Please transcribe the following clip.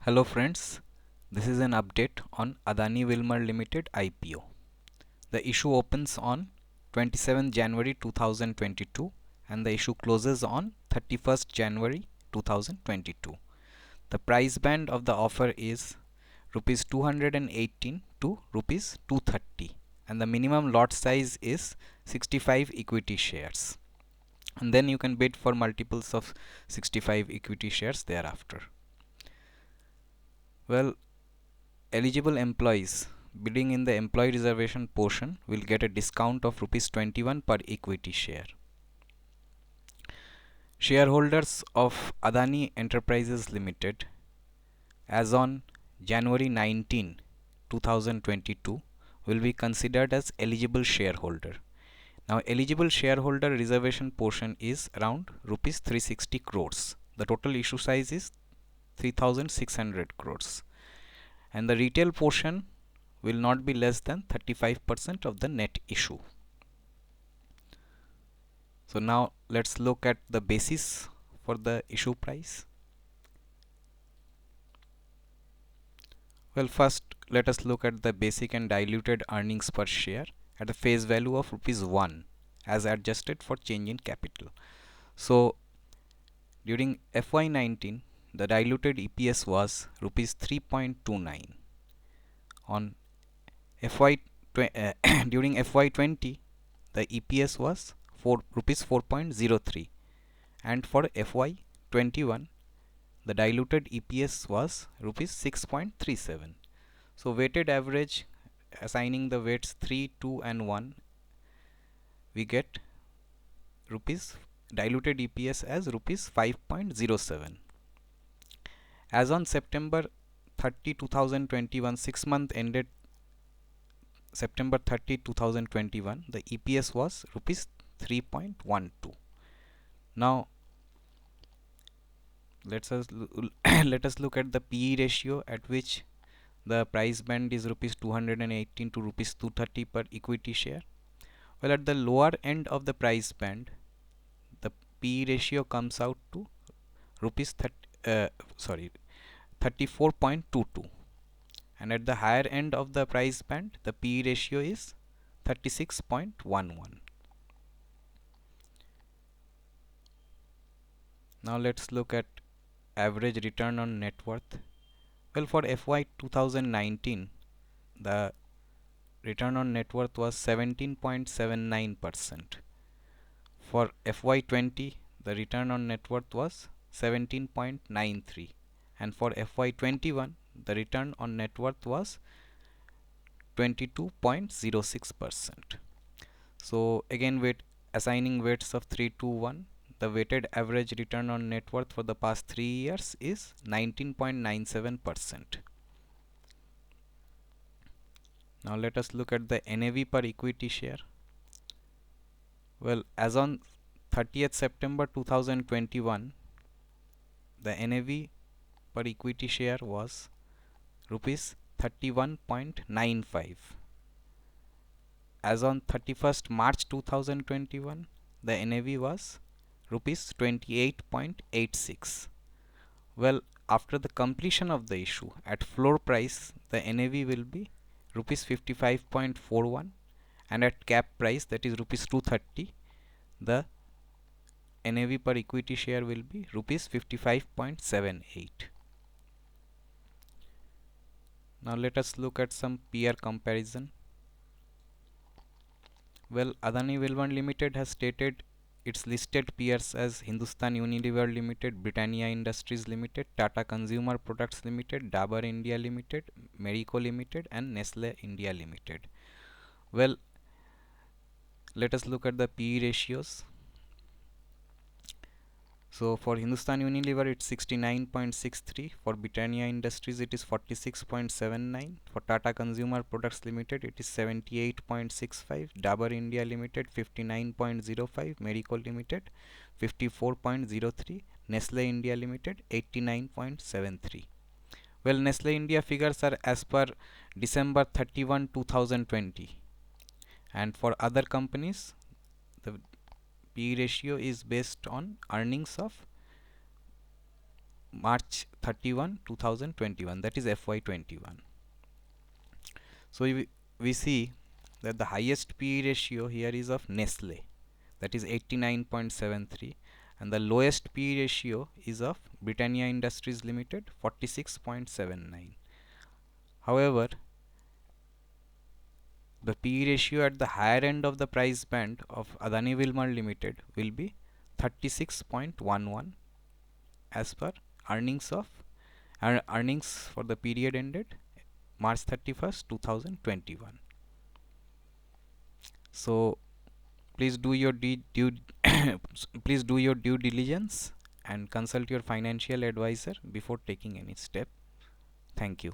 Hello friends, this is an update on Adani Wilmar Limited IPO. The issue opens on 27 January 2022 and the issue closes on 31st January 2022. The price band of the offer is rupees 218 to rupees 230 and the minimum lot size is 65 equity shares. And then you can bid for multiples of 65 equity shares thereafter. Well, eligible employees bidding in the employee reservation portion will get a discount of rupees 21 per equity share. Shareholders of Adani Enterprises Limited as on January 19, 2022 will be considered as eligible shareholder. Now eligible shareholder reservation portion is around rupees 360 crores. The total issue size is 3600 crores. And the retail portion will not be less than 35% of the net issue. So now let's look at the basis for the issue price. Well, first let us look at the basic and diluted earnings per share at the face value of rupees 1 as adjusted for change in capital. So during FY19 the diluted EPS was rupees 3.29. On FY during FY20 the EPS was rupees 4.03 and for FY21 the diluted EPS was rupees 6.37. So weighted average, assigning the weights 3, 2 and 1, we get rupees diluted EPS as rupees 5.07. As on September 30, 2021, 6 month ended September 30, 2021, the EPS was rupees 3.12. Now let us look at the PE ratio at which the price band is rupees 218 to rupees 230 per equity share. Well, at the lower end of the price band, the PE ratio comes out to rupees 34.22, and at the higher end of the price band, the PE ratio is 36.11. Now let's look at average return on net worth. Well, for FY 2019, the return on net worth was 17.79%. For FY20, the return on net worth was 17.93, and for FY21, the return on net worth was 22.06%. So again, assigning weights of 3 to 1, the weighted average return on net worth for the past 3 years is 19.97%. Now let us look at the NAV per equity share. Well, as on 30th September 2021, the NAV per equity share was rupees 31.95. As on 31st March 2021, the NAV was rupees 28.86. Well, after the completion of the issue at floor price, the NAV will be rupees 55.41, and at cap price, that is rupees 230, the NAV per equity share will be rupees 55.78. Now let us look at some peer comparison. Well, Adani Wilmar Limited has stated its listed peers as Hindustan Unilever Limited, Britannia Industries Limited, Tata Consumer Products Limited, Dabur India Limited, Marico Limited and Nestle India Limited. Well, let us look at the PE ratios. So for Hindustan Unilever it's 69.63, for Britannia Industries it is 46.79, for Tata Consumer Products Limited it is 78.65, Dabur India Limited 59.05, Marico Limited 54.03, Nestle India Limited 89.73. Well, Nestle India figures are as per December 31, 2020, and for other companies the PE ratio is based on earnings of March 31, 2021, that is FY21. So we see that the highest PE ratio here is of Nestle, that is 89.73, and the lowest PE ratio is of Britannia Industries Limited, 46.79. However, the PE ratio at the higher end of the price band of Adani Wilmar Limited will be 36.11 as per earnings for the period ended March 31st, 2021. So please do your please do your due diligence and consult your financial advisor before taking any step. Thank you.